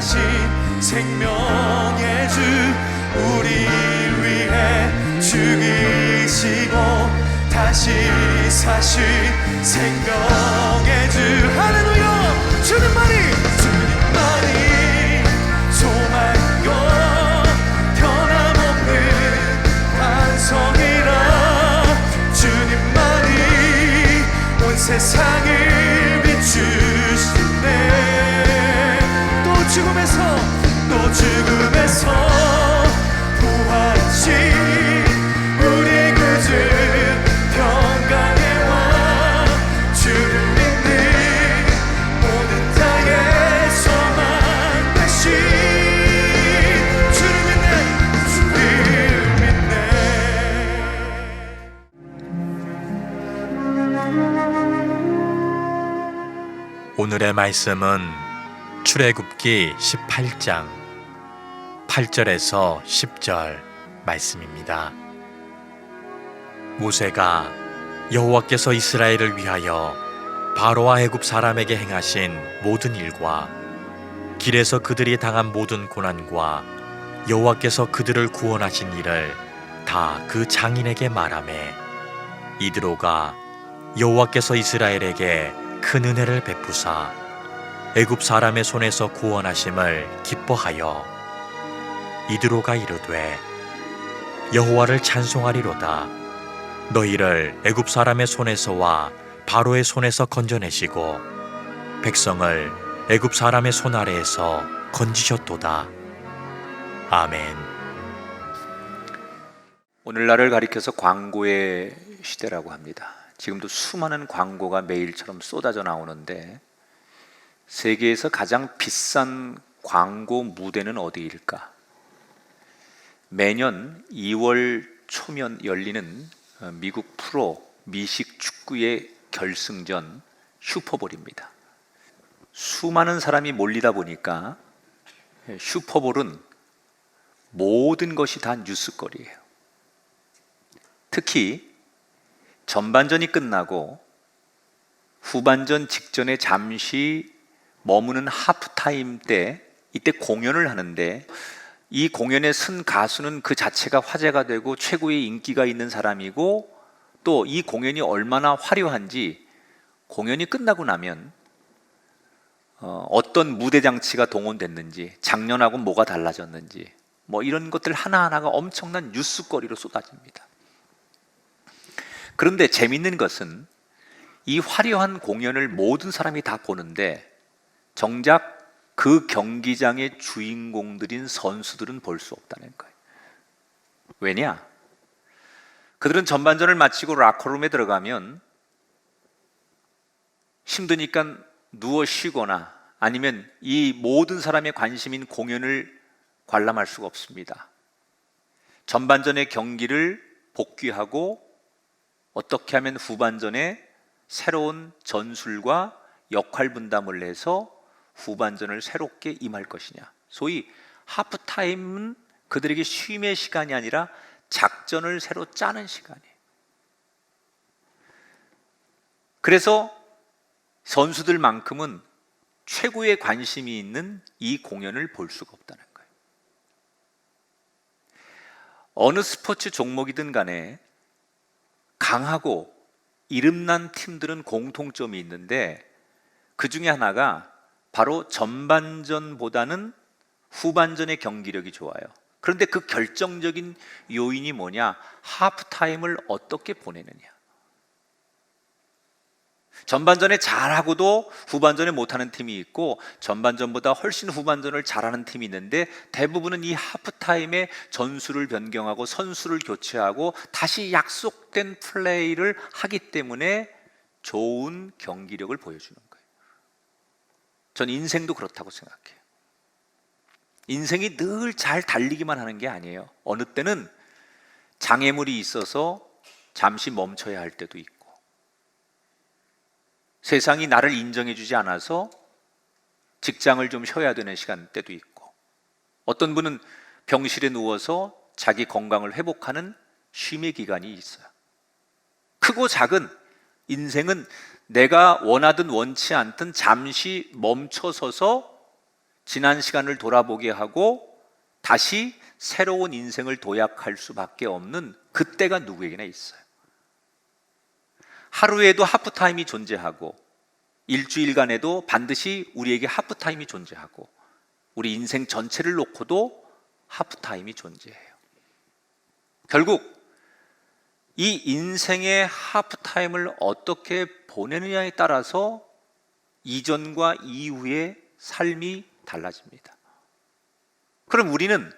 하신 생명의 주 우리 위해 죽이시고 다시 사신 생명의 주 할렐루야 주님만이 소망이고 변함없는 반성이라 주님만이 온 세상을 비추시네 또 죽음에서 부활하신 우리 구주 평강의 왕 주를 믿는 모든 자의 소망 되신 주를 믿네 오늘의 말씀은 출애굽기 18장 8절에서 10절 말씀입니다. 모세가 여호와께서 이스라엘을 위하여 바로와 애굽 사람에게 행하신 모든 일과 길에서 그들이 당한 모든 고난과 여호와께서 그들을 구원하신 일을 다 그 장인에게 말하매 이드로가 여호와께서 이스라엘에게 큰 은혜를 베푸사 애굽 사람의 손에서 구원하심을 기뻐하여 이드로가 이르되 여호와를 찬송하리로다. 너희를 애굽 사람의 손에서와 바로의 손에서 건져내시고 백성을 애굽 사람의 손 아래에서 건지셨도다. 아멘. 오늘날을 가리켜서 광고의 시대라고 합니다. 지금도 수많은 광고가 매일처럼 쏟아져 나오는데 세계에서 가장 비싼 광고 무대는 어디일까? 매년 2월 초면 열리는 미국 프로 미식 축구의 결승전 슈퍼볼입니다. 수많은 사람이 몰리다 보니까 슈퍼볼은 모든 것이 다 뉴스거리예요. 특히 전반전이 끝나고 후반전 직전에 잠시 머무는 하프타임 때 이때 공연을 하는데 이 공연에 쓴 가수는 그 자체가 화제가 되고 최고의 인기가 있는 사람이고 또 이 공연이 얼마나 화려한지 공연이 끝나고 나면 어떤 무대 장치가 동원됐는지 작년하고 뭐가 달라졌는지 뭐 이런 것들 하나하나가 엄청난 뉴스거리로 쏟아집니다. 그런데 재밌는 것은 이 화려한 공연을 모든 사람이 다 보는데 정작 그 경기장의 주인공들인 선수들은 볼 수 없다는 거예요. 왜냐? 그들은 전반전을 마치고 라커룸에 들어가면 힘드니까 누워 쉬거나 아니면 이 모든 사람의 관심인 공연을 관람할 수가 없습니다. 전반전의 경기를 복귀하고 어떻게 하면 후반전에 새로운 전술과 역할 분담을 해서 후반전을 새롭게 임할 것이냐. 소위 하프타임은 그들에게 쉼의 시간이 아니라 작전을 새로 짜는 시간이에요. 그래서 선수들만큼은 최고의 관심이 있는 이 공연을 볼 수가 없다는 거예요. 어느 스포츠 종목이든 간에 강하고 이름난 팀들은 공통점이 있는데 그 중에 하나가 바로 전반전보다는 후반전의 경기력이 좋아요. 그런데 그 결정적인 요인이 뭐냐? 하프타임을 어떻게 보내느냐. 전반전에 잘하고도 후반전에 못하는 팀이 있고 전반전보다 훨씬 후반전을 잘하는 팀이 있는데 대부분은 이 하프타임에 전술을 변경하고 선수를 교체하고 다시 약속된 플레이를 하기 때문에 좋은 경기력을 보여주는 거예요. 전 인생도 그렇다고 생각해요. 인생이 늘 잘 달리기만 하는 게 아니에요. 어느 때는 장애물이 있어서 잠시 멈춰야 할 때도 있고 세상이 나를 인정해주지 않아서 직장을 좀 쉬어야 되는 시간대도 있고 어떤 분은 병실에 누워서 자기 건강을 회복하는 쉼의 기간이 있어요. 크고 작은 인생은 내가 원하든 원치 않든 잠시 멈춰서서 지난 시간을 돌아보게 하고 다시 새로운 인생을 도약할 수밖에 없는 그때가 누구에게나 있어요. 하루에도 하프타임이 존재하고 일주일간에도 반드시 우리에게 하프타임이 존재하고 우리 인생 전체를 놓고도 하프타임이 존재해요. 결국 이 인생의 하프타임을 어떻게 보내느냐에 따라서 이전과 이후의 삶이 달라집니다. 그럼 우리는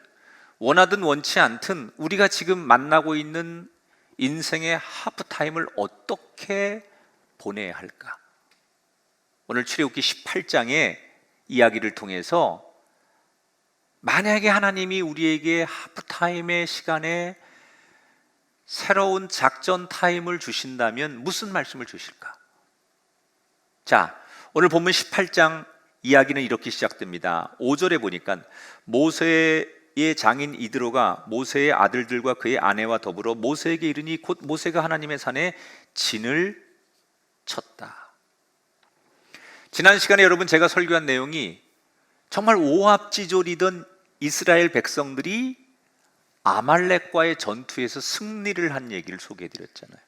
원하든 원치 않든 우리가 지금 만나고 있는 인생의 하프타임을 어떻게 보내야 할까? 오늘 출애굽기 18장의 이야기를 통해서 만약에 하나님이 우리에게 하프타임의 시간에 새로운 작전 타임을 주신다면 무슨 말씀을 주실까? 자, 오늘 본문 18장 이야기는 이렇게 시작됩니다. 5절에 보니까 모세의 장인 이드로가 모세의 아들들과 그의 아내와 더불어 모세에게 이르니 곧 모세가 하나님의 산에 진을 쳤다. 지난 시간에 여러분 제가 설교한 내용이 정말 오합지졸이던 이스라엘 백성들이 아말렉과의 전투에서 승리를 한 얘기를 소개해 드렸잖아요.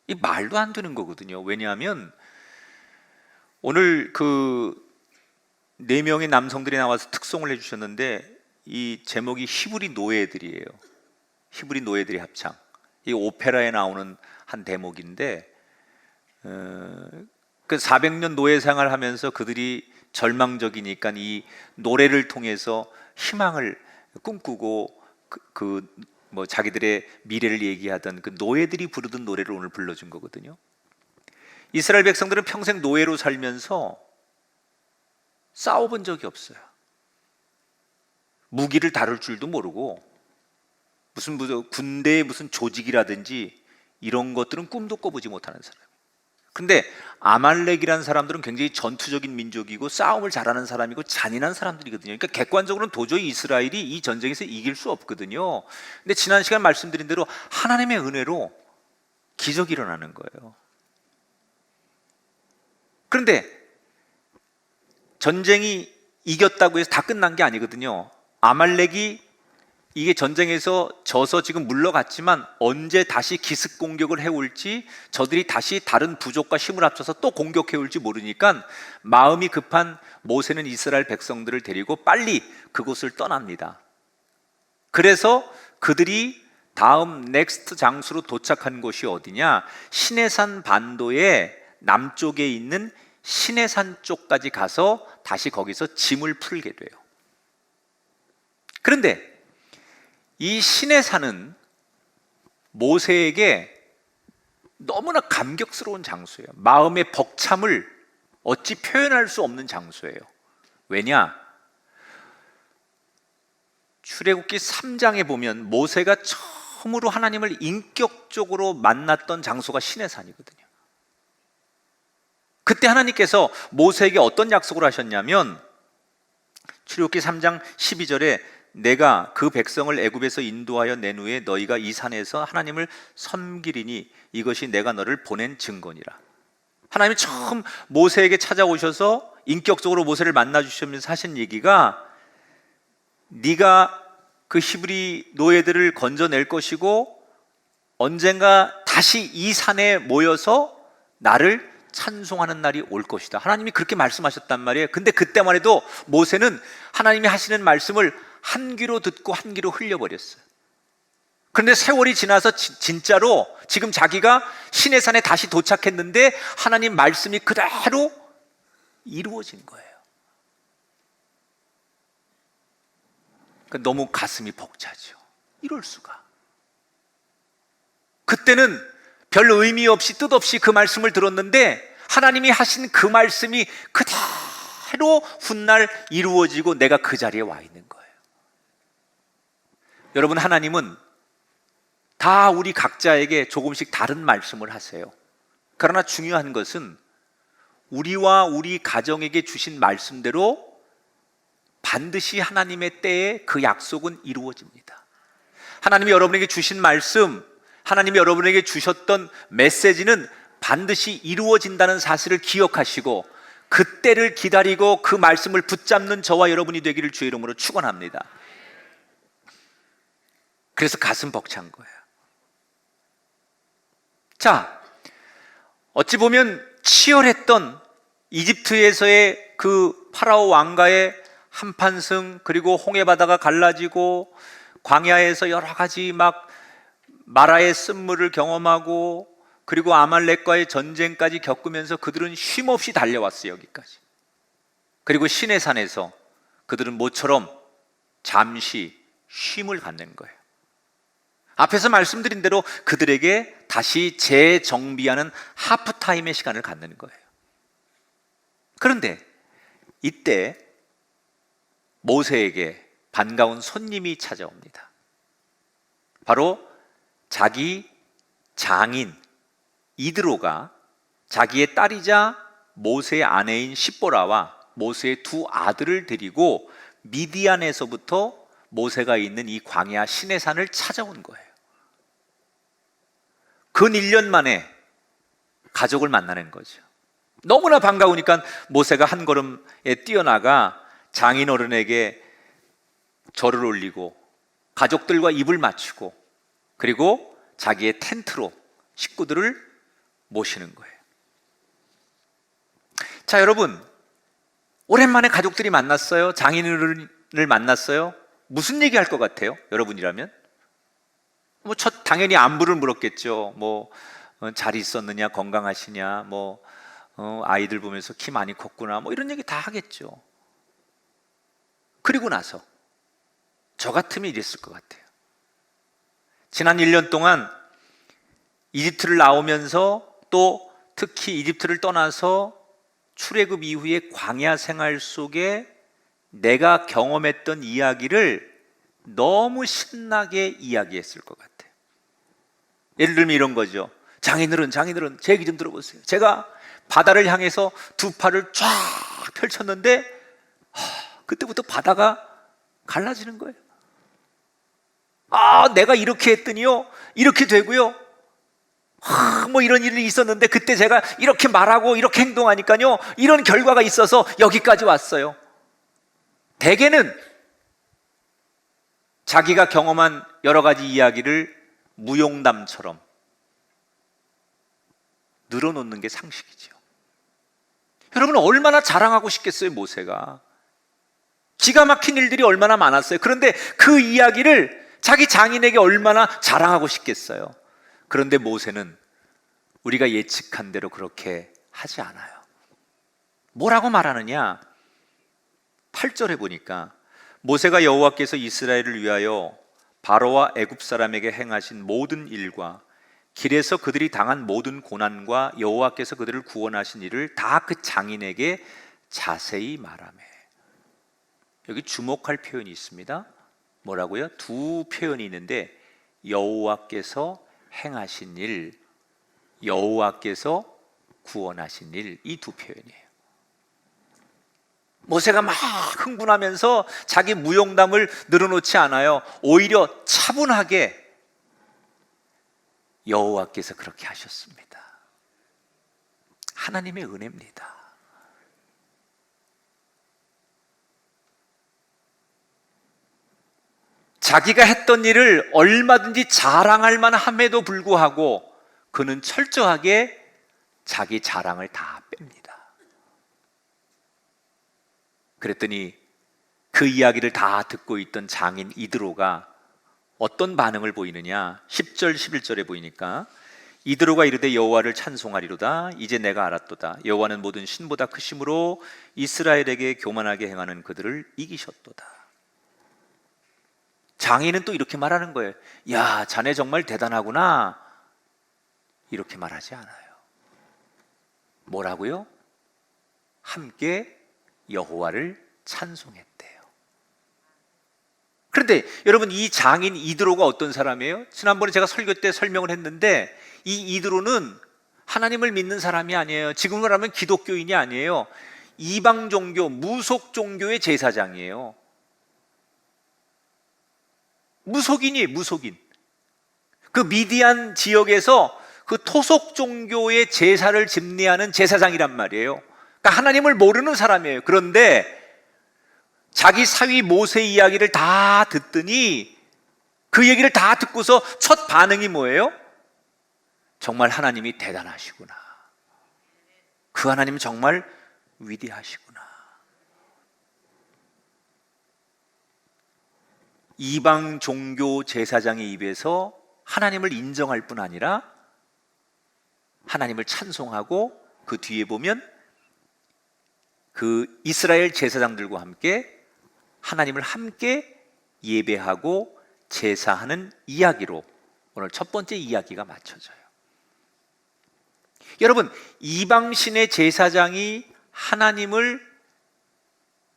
이 말도 안 되는 거거든요. 왜냐하면 오늘 그 4명의 남성들이 나와서 특송을 해주셨는데 이 제목이 히브리 노예들이에요. 히브리 노예들의 합창. 이 오페라에 나오는 한 대목인데 그 400년 노예 생활하면서 그들이 절망적이니까 이 노래를 통해서 희망을 꿈꾸고 뭐 자기들의 미래를 얘기하던 그 노예들이 부르던 노래를 오늘 불러준 거거든요. 이스라엘 백성들은 평생 노예로 살면서 싸워본 적이 없어요. 무기를 다룰 줄도 모르고 무슨 군대의 무슨 조직이라든지 이런 것들은 꿈도 꿔보지 못하는 사람. 근데 아말렉이라는 사람들은 굉장히 전투적인 민족이고 싸움을 잘하는 사람이고 잔인한 사람들이거든요. 그러니까 객관적으로는 도저히 이스라엘이 이 전쟁에서 이길 수 없거든요. 근데 지난 시간 말씀드린 대로 하나님의 은혜로 기적이 일어나는 거예요. 그런데 전쟁이 이겼다고 해서 다 끝난 게 아니거든요. 아말렉이 이게 전쟁에서 져서 지금 물러갔지만 언제 다시 기습 공격을 해올지, 저들이 다시 다른 부족과 힘을 합쳐서 또 공격해올지 모르니까 마음이 급한 모세는 이스라엘 백성들을 데리고 빨리 그곳을 떠납니다. 그래서 그들이 다음 넥스트 장소로 도착한 곳이 어디냐? 시내산 반도의 남쪽에 있는 시내산 쪽까지 가서 다시 거기서 짐을 풀게 돼요. 그런데 이 시내산은 모세에게 너무나 감격스러운 장소예요. 마음의 벅참을 어찌 표현할 수 없는 장소예요. 왜냐? 출애굽기 3장에 보면 모세가 처음으로 하나님을 인격적으로 만났던 장소가 시내산이거든요. 그때 하나님께서 모세에게 어떤 약속을 하셨냐면 출애굽기 3장 12절에 내가 그 백성을 애굽에서 인도하여 낸 후에 너희가 이 산에서 하나님을 섬기리니 이것이 내가 너를 보낸 증거니라. 하나님이 처음 모세에게 찾아오셔서 인격적으로 모세를 만나주시면서 하신 얘기가 네가 그 히브리 노예들을 건져낼 것이고 언젠가 다시 이 산에 모여서 나를 찬송하는 날이 올 것이다. 하나님이 그렇게 말씀하셨단 말이에요. 근데 그때만 해도 모세는 하나님이 하시는 말씀을 한 귀로 듣고 한 귀로 흘려버렸어요. 그런데 세월이 지나서 진짜로 지금 자기가 시내산에 다시 도착했는데 하나님 말씀이 그대로 이루어진 거예요. 그러니까 너무 가슴이 벅차죠. 이럴 수가. 그때는 별 의미 없이 뜻없이 그 말씀을 들었는데 하나님이 하신 그 말씀이 그대로 훗날 이루어지고 내가 그 자리에 와 있는 거예요. 여러분, 하나님은 다 우리 각자에게 조금씩 다른 말씀을 하세요. 그러나 중요한 것은 우리와 우리 가정에게 주신 말씀대로 반드시 하나님의 때에 그 약속은 이루어집니다. 하나님이 여러분에게 주신 말씀, 하나님이 여러분에게 주셨던 메시지는 반드시 이루어진다는 사실을 기억하시고 그때를 기다리고 그 말씀을 붙잡는 저와 여러분이 되기를 주의 이름으로 축원합니다. 그래서 가슴 벅찬 거예요. 자, 어찌 보면 치열했던 이집트에서의 그 파라오 왕가의 한판승, 그리고 홍해바다가 갈라지고 광야에서 여러 가지 막 마라의 쓴물을 경험하고, 그리고 아말렉과의 전쟁까지 겪으면서 그들은 쉼없이 달려왔어요, 여기까지. 그리고 시내산에서 그들은 모처럼 잠시 쉼을 갖는 거예요. 앞에서 말씀드린 대로 그들에게 다시 재정비하는 하프타임의 시간을 갖는 거예요. 그런데 이때 모세에게 반가운 손님이 찾아옵니다. 바로 자기 장인 이드로가 자기의 딸이자 모세의 아내인 십보라와 모세의 두 아들을 데리고 미디안에서부터 모세가 있는 이 광야 시내산을 찾아온 거예요. 근 1년 만에 가족을 만나는 거죠. 너무나 반가우니까 모세가 한 걸음에 뛰어나가 장인어른에게 절을 올리고 가족들과 입을 맞추고, 그리고 자기의 텐트로 식구들을 모시는 거예요. 자, 여러분, 오랜만에 가족들이 만났어요. 장인어른을 만났어요. 무슨 얘기 할 것 같아요? 여러분이라면? 당연히 안부를 물었겠죠. 잘 있었느냐, 건강하시냐, 아이들 보면서 키 많이 컸구나, 이런 얘기 다 하겠죠. 그리고 나서 저 같으면 이랬을 것 같아요. 지난 1년 동안 이집트를 나오면서, 또 특히 이집트를 떠나서 출애굽 이후의 광야 생활 속에 내가 경험했던 이야기를 너무 신나게 이야기했을 것 같아요. 예를 들면 이런 거죠. 장인어른 제 얘기 좀 들어보세요. 제가 바다를 향해서 두 팔을 쫙 펼쳤는데 그때부터 바다가 갈라지는 거예요. 내가 이렇게 했더니요, 이렇게 되고요, 이런 일이 있었는데 그때 제가 이렇게 말하고 이렇게 행동하니까요, 이런 결과가 있어서 여기까지 왔어요. 대개는 자기가 경험한 여러 가지 이야기를 무용담처럼 늘어놓는 게 상식이죠. 여러분, 얼마나 자랑하고 싶겠어요, 모세가. 기가 막힌 일들이 얼마나 많았어요. 그런데 그 이야기를 자기 장인에게 얼마나 자랑하고 싶겠어요. 그런데 모세는 우리가 예측한 대로 그렇게 하지 않아요. 뭐라고 말하느냐? 8절에 보니까 모세가 여호와께서 이스라엘을 위하여 바로와 애굽 사람에게 행하신 모든 일과 길에서 그들이 당한 모든 고난과 여호와께서 그들을 구원하신 일을 다 그 장인에게 자세히 말하며. 여기 주목할 표현이 있습니다. 뭐라고요? 두 표현이 있는데, 여호와께서 행하신 일, 여호와께서 구원하신 일, 이 두 표현이에요. 모세가 막 흥분하면서 자기 무용담을 늘어놓지 않아요. 오히려 차분하게 여호와께서 그렇게 하셨습니다. 하나님의 은혜입니다. 자기가 했던 일을 얼마든지 자랑할 만함에도 불구하고 그는 철저하게 자기 자랑을 다 뺍니다. 그랬더니 그 이야기를 다 듣고 있던 장인 이드로가 어떤 반응을 보이느냐? 10절 11절에 보이니까 이드로가 이르되 여호와를 찬송하리로다. 이제 내가 알았도다. 여호와는 모든 신보다 크심으로 이스라엘에게 교만하게 행하는 그들을 이기셨도다. 장인은 또 이렇게 말하는 거예요. 야, 자네 정말 대단하구나. 이렇게 말하지 않아요. 뭐라고요? 함께 여호와를 찬송했대요. 그런데 여러분, 이 장인 이드로가 어떤 사람이에요? 지난번에 제가 설교 때 설명을 했는데, 이 이드로는 하나님을 믿는 사람이 아니에요. 지금으로 하면 기독교인이 아니에요. 이방 종교, 무속 종교의 제사장이에요. 무속인. 그 미디안 지역에서 그 토속 종교의 제사를 집례하는 제사장이란 말이에요. 그러니까 하나님을 모르는 사람이에요. 그런데 자기 사위 모세 이야기를 다 듣더니 그 얘기를 다 듣고서 첫 반응이 뭐예요? 정말 하나님이 대단하시구나. 그 하나님 정말 위대하시구나. 이방 종교 제사장의 입에서 하나님을 인정할 뿐 아니라 하나님을 찬송하고 그 뒤에 보면 그 이스라엘 제사장들과 함께 하나님을 함께 예배하고 제사하는 이야기로 오늘 첫 번째 이야기가 맞춰져요. 여러분, 이방신의 제사장이 하나님을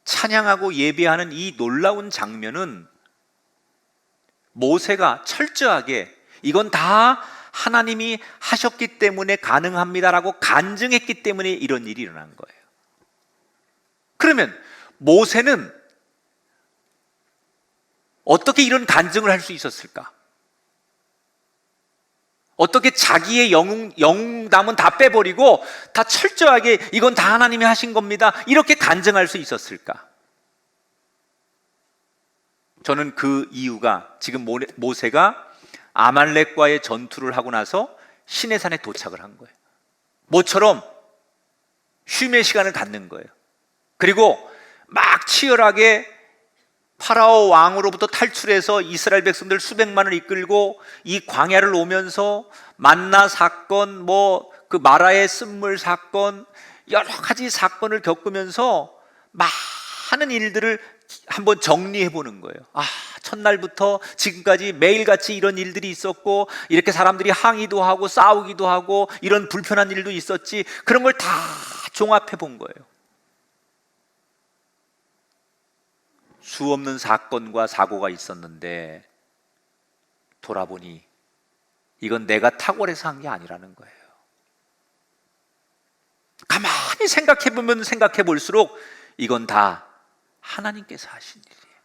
찬양하고 예배하는 이 놀라운 장면은 모세가 철저하게 이건 다 하나님이 하셨기 때문에 가능합니다라고 간증했기 때문에 이런 일이 일어난 거예요. 그러면 모세는 어떻게 이런 간증을 할 수 있었을까? 어떻게 자기의 영웅담은 다 빼버리고 다 철저하게 이건 다 하나님이 하신 겁니다 이렇게 간증할 수 있었을까? 저는 그 이유가 지금 모세가 아말렉과의 전투를 하고 나서 시내산에 도착을 한 거예요. 모처럼 쉼의 시간을 갖는 거예요. 그리고 막 치열하게 파라오 왕으로부터 탈출해서 이스라엘 백성들 수백만을 이끌고 이 광야를 오면서 만나 사건, 그 마라의 쓴물 사건, 여러 가지 사건을 겪으면서 많은 일들을 한번 정리해 보는 거예요. 첫날부터 지금까지 매일같이 이런 일들이 있었고 이렇게 사람들이 항의도 하고 싸우기도 하고 이런 불편한 일도 있었지. 그런 걸 다 종합해 본 거예요. 수없는 사건과 사고가 있었는데 돌아보니 이건 내가 탁월해서 한 게 아니라는 거예요. 가만히 생각해 보면 생각해 볼수록 이건 다 하나님께서 하신 일이에요.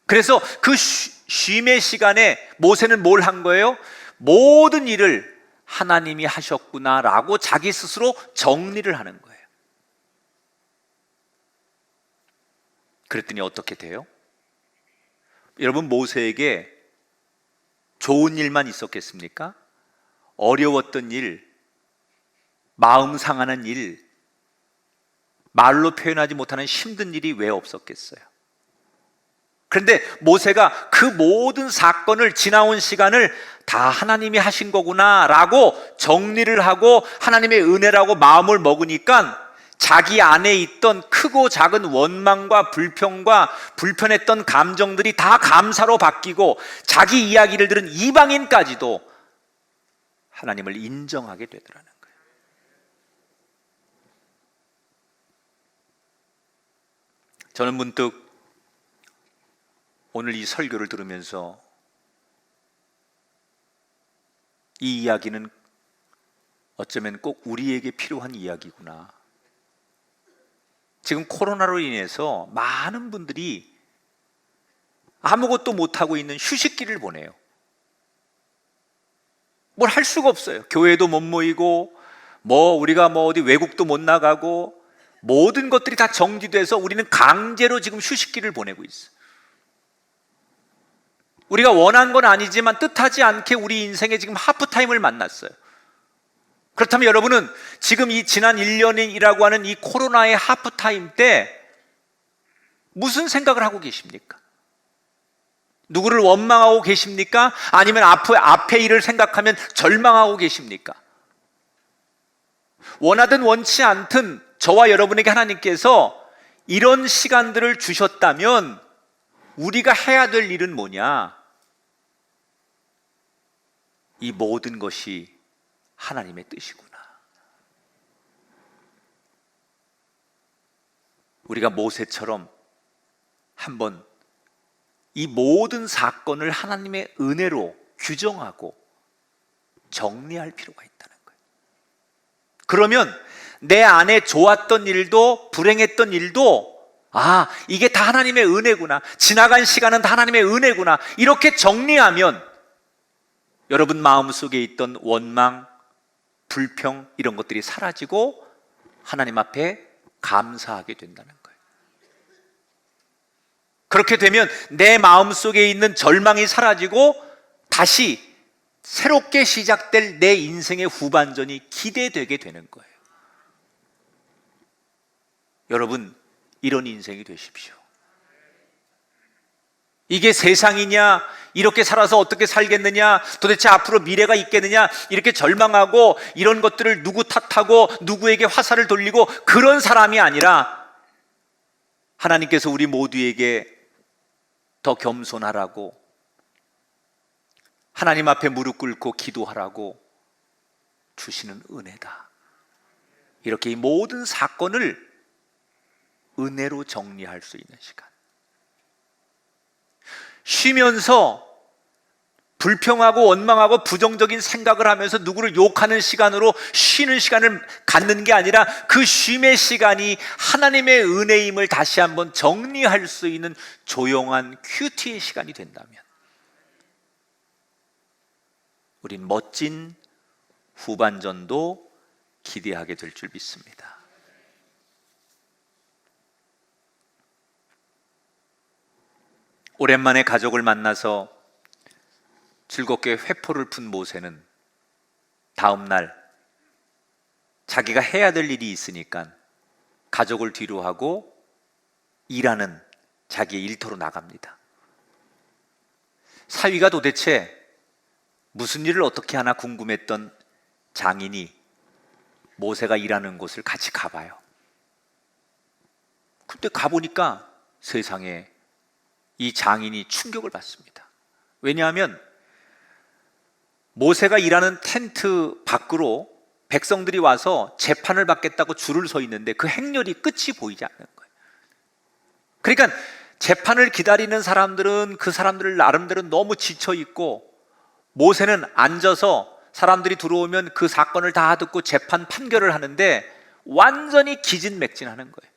그래서 그 쉼의 시간에 모세는 뭘 한 거예요? 모든 일을 하나님이 하셨구나라고 자기 스스로 정리를 하는 거예요. 그랬더니 어떻게 돼요? 여러분, 모세에게 좋은 일만 있었겠습니까? 어려웠던 일, 마음 상하는 일, 말로 표현하지 못하는 힘든 일이 왜 없었겠어요? 그런데 모세가 그 모든 사건을 지나온 시간을 다 하나님이 하신 거구나 라고 정리를 하고 하나님의 은혜라고 마음을 먹으니까 자기 안에 있던 크고 작은 원망과 불평과 불편했던 감정들이 다 감사로 바뀌고 자기 이야기를 들은 이방인까지도 하나님을 인정하게 되더라는 거예요. 저는 문득 오늘 이 설교를 들으면서 이 이야기는 어쩌면 꼭 우리에게 필요한 이야기구나. 지금 코로나로 인해서 많은 분들이 아무것도 못하고 있는 휴식기를 보내요. 뭘 할 수가 없어요. 교회도 못 모이고 우리가 어디 외국도 못 나가고 모든 것들이 다 정지돼서 우리는 강제로 지금 휴식기를 보내고 있어요. 우리가 원한 건 아니지만 뜻하지 않게 우리 인생에 지금 하프타임을 만났어요. 그렇다면 여러분은 지금 이 지난 1년이라고 하는 이 코로나의 하프타임 때 무슨 생각을 하고 계십니까? 누구를 원망하고 계십니까? 아니면 앞에 일을 생각하면 절망하고 계십니까? 원하든 원치 않든 저와 여러분에게 하나님께서 이런 시간들을 주셨다면 우리가 해야 될 일은 뭐냐? 이 모든 것이 하나님의 뜻이구나. 우리가 모세처럼 한번 이 모든 사건을 하나님의 은혜로 규정하고 정리할 필요가 있다는 거예요. 그러면 내 안에 좋았던 일도 불행했던 일도 이게 다 하나님의 은혜구나. 지나간 시간은 다 하나님의 은혜구나. 이렇게 정리하면 여러분 마음속에 있던 원망, 불평 이런 것들이 사라지고 하나님 앞에 감사하게 된다는 거예요. 그렇게 되면 내 마음속에 있는 절망이 사라지고 다시 새롭게 시작될 내 인생의 후반전이 기대되게 되는 거예요. 여러분, 이런 인생이 되십시오. 이게 세상이냐, 이렇게 살아서 어떻게 살겠느냐, 도대체 앞으로 미래가 있겠느냐, 이렇게 절망하고 이런 것들을 누구 탓하고 누구에게 화살을 돌리고 그런 사람이 아니라 하나님께서 우리 모두에게 더 겸손하라고, 하나님 앞에 무릎 꿇고 기도하라고 주시는 은혜다. 이렇게 이 모든 사건을 은혜로 정리할 수 있는 시간. 쉬면서 불평하고 원망하고 부정적인 생각을 하면서 누구를 욕하는 시간으로 쉬는 시간을 갖는 게 아니라 그 쉼의 시간이 하나님의 은혜임을 다시 한번 정리할 수 있는 조용한 큐티의 시간이 된다면 우린 멋진 후반전도 기대하게 될 줄 믿습니다. 오랜만에 가족을 만나서 즐겁게 회포를 푼 모세는 다음 날 자기가 해야 될 일이 있으니까 가족을 뒤로 하고 일하는 자기의 일터로 나갑니다. 사위가 도대체 무슨 일을 어떻게 하나 궁금했던 장인이 모세가 일하는 곳을 같이 가봐요. 근데 가보니까 세상에 이 장인이 충격을 받습니다. 왜냐하면 모세가 일하는 텐트 밖으로 백성들이 와서 재판을 받겠다고 줄을 서 있는데 그 행렬이 끝이 보이지 않는 거예요. 그러니까 재판을 기다리는 사람들은 그 사람들 나름대로 너무 지쳐 있고, 모세는 앉아서 사람들이 들어오면 그 사건을 다 듣고 재판 판결을 하는데 완전히 기진맥진하는 거예요.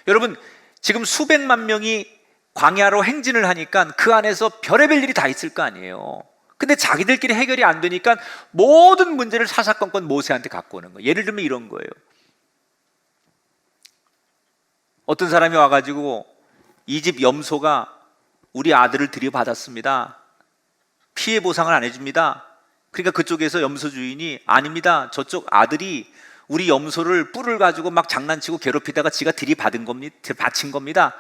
여러분, 지금 수백만 명이 광야로 행진을 하니까 그 안에서 별의별 일이 다 있을 거 아니에요. 근데 자기들끼리 해결이 안 되니까 모든 문제를 사사건건 모세한테 갖고 오는 거예요. 예를 들면 이런 거예요. 어떤 사람이 와가지고 이 집 염소가 우리 아들을 들여받았습니다. 피해 보상을 안 해줍니다. 그러니까 그쪽에서 염소 주인이 아닙니다. 저쪽 아들이 우리 염소를 뿔을 가지고 막 장난치고 괴롭히다가 지가 들이받은 겁니다. 바친 겁니다.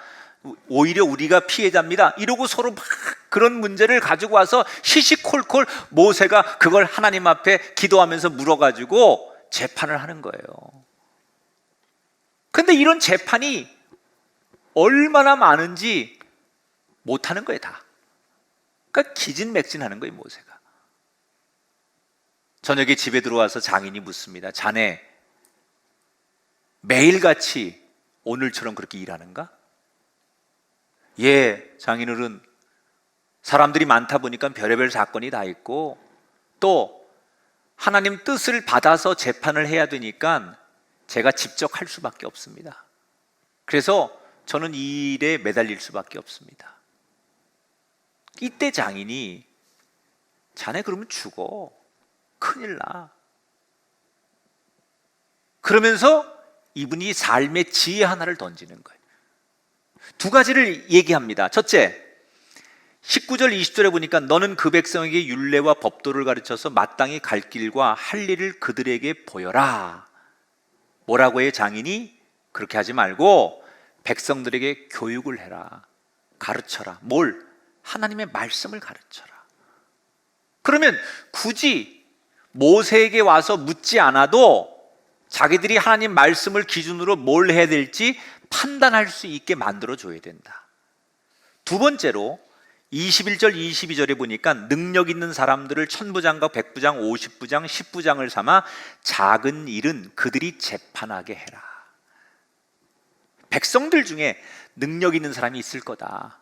오히려 우리가 피해자입니다. 이러고 서로 막 그런 문제를 가지고 와서 시시콜콜 모세가 그걸 하나님 앞에 기도하면서 물어가지고 재판을 하는 거예요. 근데 이런 재판이 얼마나 많은지 못하는 거예요, 다. 그러니까 기진맥진하는 거예요, 모세가. 저녁에 집에 들어와서 장인이 묻습니다. 자네 매일같이 오늘처럼 그렇게 일하는가? 예, 장인어른, 사람들이 많다 보니까 별의별 사건이 다 있고 또 하나님 뜻을 받아서 재판을 해야 되니까 제가 직접 할 수밖에 없습니다. 그래서 저는 이 일에 매달릴 수밖에 없습니다. 이때 장인이 자네 그러면 죽어. 큰일 나. 그러면서 이분이 삶의 지혜 하나를 던지는 거예요. 두 가지를 얘기합니다. 첫째, 19절 20절에 보니까 너는 그 백성에게 율례와 법도를 가르쳐서 마땅히 갈 길과 할 일을 그들에게 보여라. 뭐라고 해요? 장인이 그렇게 하지 말고 백성들에게 교육을 해라. 가르쳐라. 뭘? 하나님의 말씀을 가르쳐라. 그러면 굳이 모세에게 와서 묻지 않아도 자기들이 하나님 말씀을 기준으로 뭘 해야 될지 판단할 수 있게 만들어줘야 된다. 두 번째로 21절 22절에 보니까 능력 있는 사람들을 천부장과 백부장, 50부장, 10부장을 삼아 작은 일은 그들이 재판하게 해라. 백성들 중에 능력 있는 사람이 있을 거다.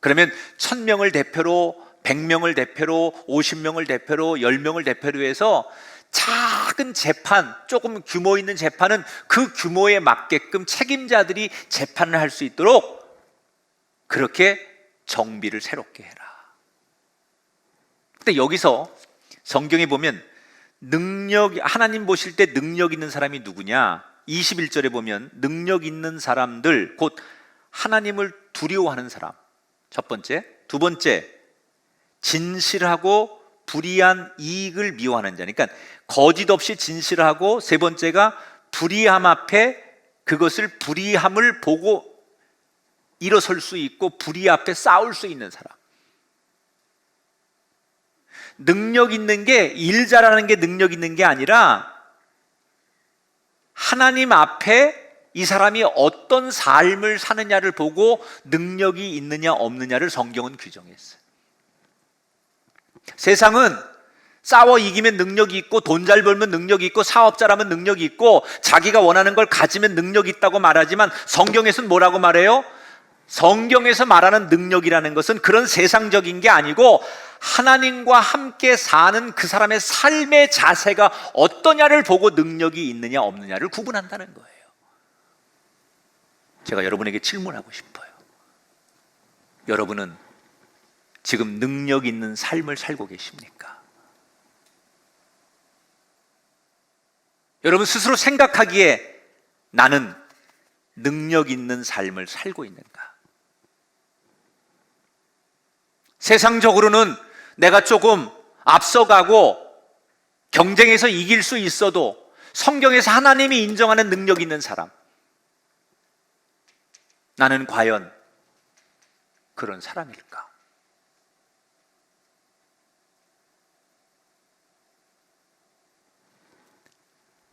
그러면 1000명을 대표로, 100명을 대표로, 50명을 대표로, 10명을 대표로 해서 작은 재판, 조금 규모 있는 재판은 그 규모에 맞게끔 책임자들이 재판을 할 수 있도록 그렇게 정비를 새롭게 해라. 근데 여기서 성경에 보면 하나님 보실 때 능력 있는 사람이 누구냐? 21절에 보면 능력 있는 사람들, 곧 하나님을 두려워하는 사람. 첫 번째. 두 번째, 진실하고 불의한 이익을 미워하는 자. 그러니까 거짓 없이 진실하고, 세 번째가 불의함 앞에 그것을 불의함을 보고 일어설 수 있고 불의 앞에 싸울 수 있는 사람. 능력 있는 게, 일 잘하는 게 능력 있는 게 아니라 하나님 앞에 이 사람이 어떤 삶을 사느냐를 보고 능력이 있느냐 없느냐를 성경은 규정했어요. 세상은 싸워 이기면 능력이 있고, 돈 잘 벌면 능력이 있고, 사업자라면 능력이 있고, 자기가 원하는 걸 가지면 능력이 있다고 말하지만 성경에서는 뭐라고 말해요? 성경에서 말하는 능력이라는 것은 그런 세상적인 게 아니고 하나님과 함께 사는 그 사람의 삶의 자세가 어떠냐를 보고 능력이 있느냐 없느냐를 구분한다는 거예요. 제가 여러분에게 질문하고 싶어요. 여러분은 지금 능력 있는 삶을 살고 계십니까? 여러분 스스로 생각하기에 나는 능력 있는 삶을 살고 있는가? 세상적으로는 내가 조금 앞서가고 경쟁에서 이길 수 있어도 성경에서 하나님이 인정하는 능력 있는 사람, 나는 과연 그런 사람일까?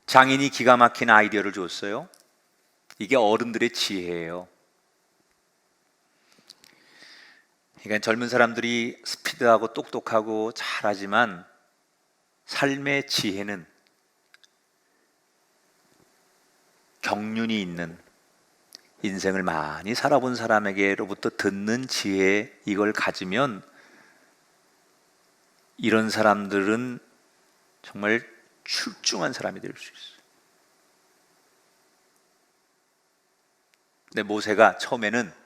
장인이 기가 막힌 아이디어를 줬어요. 이게 어른들의 지혜예요. 그러니까 젊은 사람들이 스피드하고 똑똑하고 잘하지만 삶의 지혜는 경륜이 있는, 인생을 많이 살아본 사람에게로부터 듣는 지혜, 이걸 가지면 이런 사람들은 정말 출중한 사람이 될 수 있어요. 근데 모세가 처음에는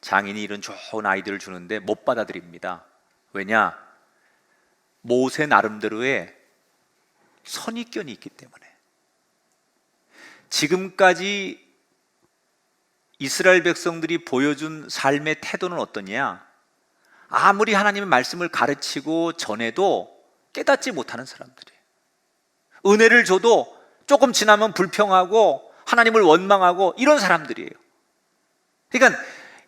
장인이 이런 좋은 아이디어를 주는데 못 받아들입니다. 왜냐? 모세 나름대로의 선입견이 있기 때문에. 지금까지 이스라엘 백성들이 보여준 삶의 태도는 어떠냐? 아무리 하나님의 말씀을 가르치고 전해도 깨닫지 못하는 사람들이에요. 은혜를 줘도 조금 지나면 불평하고 하나님을 원망하고 이런 사람들이에요. 그러니까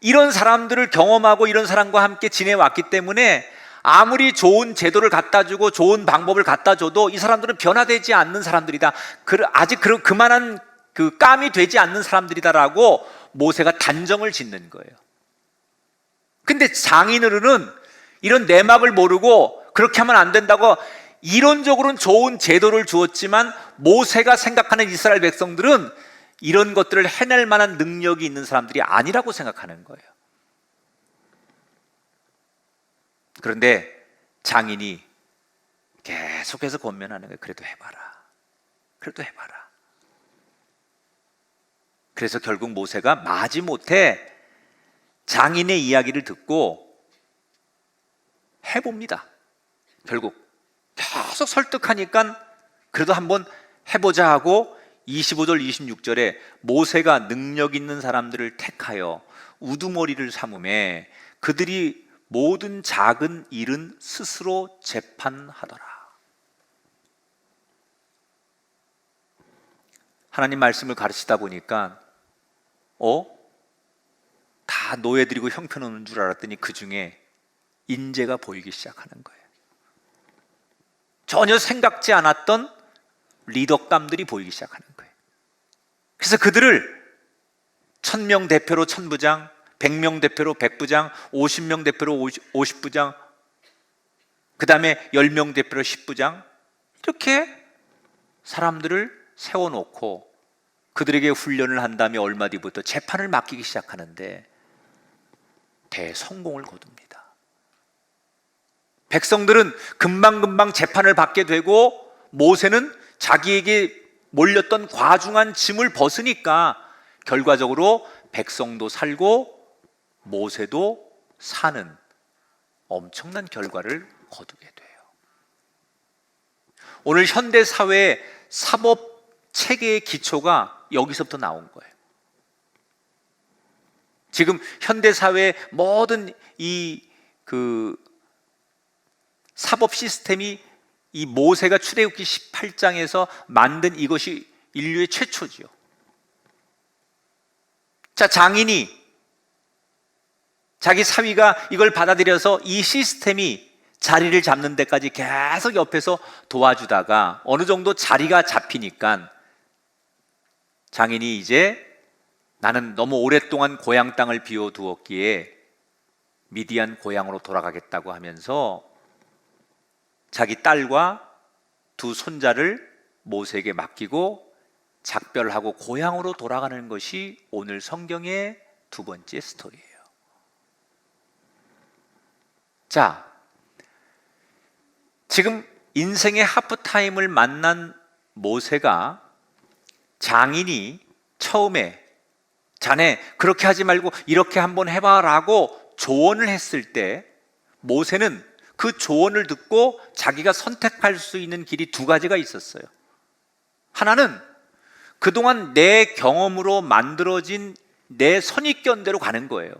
이런 사람들을 경험하고 이런 사람과 함께 지내왔기 때문에 아무리 좋은 제도를 갖다 주고 좋은 방법을 갖다 줘도 이 사람들은 변화되지 않는 사람들이다. 아직 그만한 그 깜이 되지 않는 사람들이다라고 모세가 단정을 짓는 거예요. 근데 장인으로는 이런 내막을 모르고 그렇게 하면 안 된다고 이론적으로는 좋은 제도를 주었지만 모세가 생각하는 이스라엘 백성들은 이런 것들을 해낼 만한 능력이 있는 사람들이 아니라고 생각하는 거예요. 그런데 장인이 계속해서 권면하는 거예요. 그래도 해봐라. 그래도 해봐라. 그래서 결국 모세가 마지못해 장인의 이야기를 듣고 해봅니다. 결국 계속 설득하니까 그래도 한번 해보자 하고 25절 26절에 모세가 능력 있는 사람들을 택하여 우두머리를 삼음에 그들이 모든 작은 일은 스스로 재판하더라. 하나님 말씀을 가르치다 보니까 다 노예들이고 형편없는 줄 알았더니 그 중에 인재가 보이기 시작하는 거예요. 전혀 생각지 않았던 리더감들이 보이기 시작하는 거예요. 그래서 그들을 1000명 대표로 1000부장, 100명 대표로 100부장, 50명 대표로 50부장, 그 다음에 10명 대표로 10부장, 이렇게 사람들을 세워놓고 그들에게 훈련을 한 다음에 얼마 뒤부터 재판을 맡기기 시작하는데 대성공을 거둡니다. 백성들은 금방금방 재판을 받게 되고 모세는 자기에게 몰렸던 과중한 짐을 벗으니까 결과적으로 백성도 살고 모세도 사는 엄청난 결과를 거두게 돼요. 오늘 현대 사회의 사법 체계의 기초가 여기서부터 나온 거예요. 지금 현대 사회의 모든 사법 시스템이 이 모세가 출애굽기 18장에서 만든 이것이 인류의 최초지요. 자, 장인이 자기 사위가 이걸 받아들여서 이 시스템이 자리를 잡는 데까지 계속 옆에서 도와주다가 어느 정도 자리가 잡히니까 장인이 이제 나는 너무 오랫동안 고향 땅을 비워두었기에 미디안 고향으로 돌아가겠다고 하면서 자기 딸과 두 손자를 모세에게 맡기고 작별하고 고향으로 돌아가는 것이 오늘 성경의 두 번째 스토리예요. 자, 지금 인생의 하프타임을 만난 모세가 장인이 처음에 자네 그렇게 하지 말고 이렇게 한번 해봐라고 조언을 했을 때 모세는 그 조언을 듣고 자기가 선택할 수 있는 길이 두 가지가 있었어요. 하나는 그동안 내 경험으로 만들어진 내 선입견대로 가는 거예요.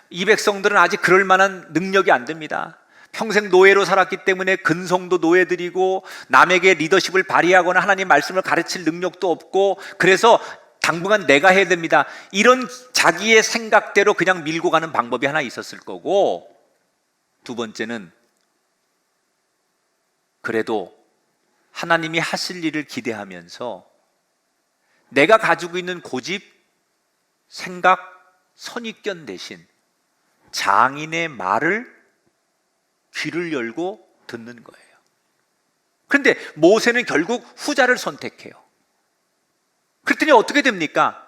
이 백성들은 아직 그럴 만한 능력이 안 됩니다. 평생 노예로 살았기 때문에 근성도 노예들이고 남에게 리더십을 발휘하거나 하나님 말씀을 가르칠 능력도 없고 그래서 당분간 내가 해야 됩니다. 이런 자기의 생각대로 그냥 밀고 가는 방법이 하나 있었을 거고, 두 번째는 그래도 하나님이 하실 일을 기대하면서 내가 가지고 있는 고집, 생각, 선입견 대신 장인의 말을 귀를 열고 듣는 거예요. 그런데 모세는 결국 후자를 선택해요. 그랬더니 어떻게 됩니까?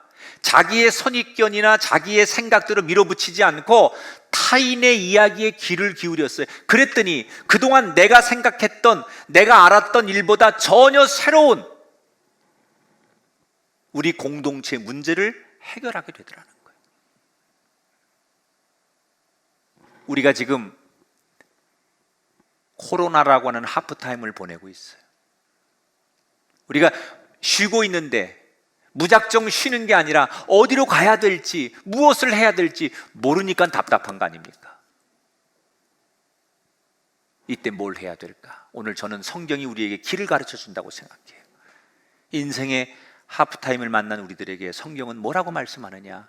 자기의 선입견이나 자기의 생각대로 밀어붙이지 않고 타인의 이야기에 귀를 기울였어요. 그랬더니 그동안 내가 생각했던, 내가 알았던 일보다 전혀 새로운 우리 공동체의 문제를 해결하게 되더라는 거예요. 우리가 지금 코로나라고 하는 하프타임을 보내고 있어요. 우리가 쉬고 있는데 무작정 쉬는 게 아니라 어디로 가야 될지, 무엇을 해야 될지 모르니까 답답한 거 아닙니까? 이때 뭘 해야 될까? 오늘 저는 성경이 우리에게 길을 가르쳐 준다고 생각해요. 인생의 하프타임을 만난 우리들에게 성경은 뭐라고 말씀하느냐?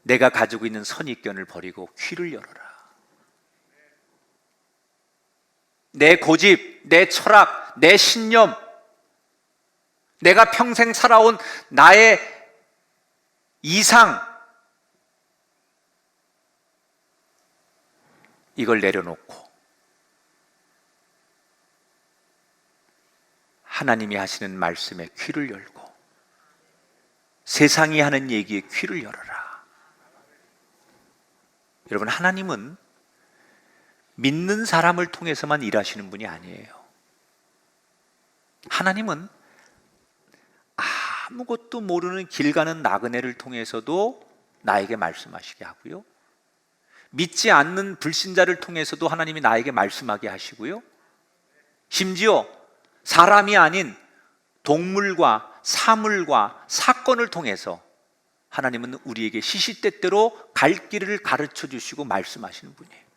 내가 가지고 있는 선입견을 버리고 귀를 열어라. 내 고집, 내 철학, 내 신념, 내가 평생 살아온 나의 이상, 이걸 내려놓고 하나님이 하시는 말씀에 귀를 열고 세상이 하는 얘기에 귀를 열어라. 여러분, 하나님은 믿는 사람을 통해서만 일하시는 분이 아니에요. 하나님은 아무것도 모르는 길 가는 나그네를 통해서도 나에게 말씀하시게 하고요, 믿지 않는 불신자를 통해서도 하나님이 나에게 말씀하게 하시고요, 심지어 사람이 아닌 동물과 사물과 사건을 통해서 하나님은 우리에게 시시때때로 갈 길을 가르쳐 주시고 말씀하시는 분이에요.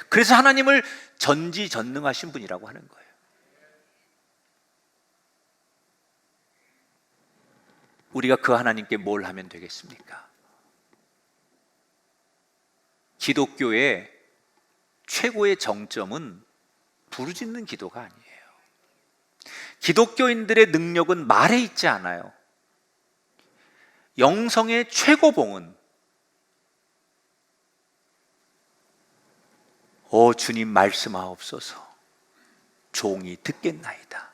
그래서 하나님을 전지전능하신 분이라고 하는 거예요. 우리가 그 하나님께 뭘 하면 되겠습니까? 기독교의 최고의 정점은 부르짖는 기도가 아니에요. 기독교인들의 능력은 말에 있지 않아요. 영성의 최고봉은 주님 말씀하옵소서, 종이 듣겠나이다.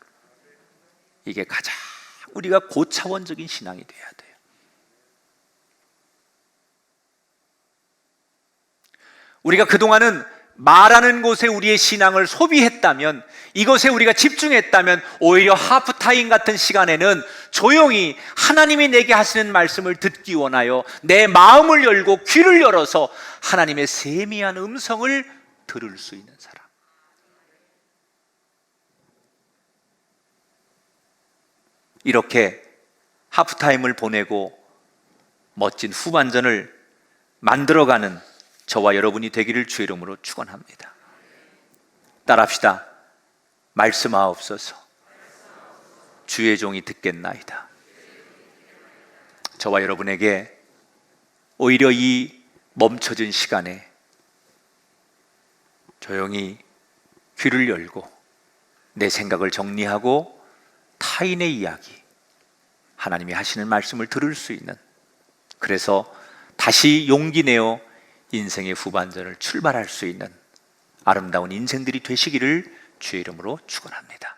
이게 가장 우리가 고차원적인 신앙이 돼야 돼요. 우리가 그동안은 말하는 곳에 우리의 신앙을 소비했다면, 이것에 우리가 집중했다면 오히려 하프타임 같은 시간에는 조용히 하나님이 내게 하시는 말씀을 듣기 원하여 내 마음을 열고 귀를 열어서 하나님의 세미한 음성을 들을 수 있는 사람. 이렇게 하프타임을 보내고 멋진 후반전을 만들어가는 저와 여러분이 되기를 주의 이름으로 축원합니다. 따라합시다. 말씀하옵소서. 주의 종이 듣겠나이다. 저와 여러분에게 오히려 이 멈춰진 시간에 조용히 귀를 열고 내 생각을 정리하고 타인의 이야기, 하나님이 하시는 말씀을 들을 수 있는, 그래서 다시 용기 내어 인생의 후반전을 출발할 수 있는 아름다운 인생들이 되시기를 주의 이름으로 축원합니다.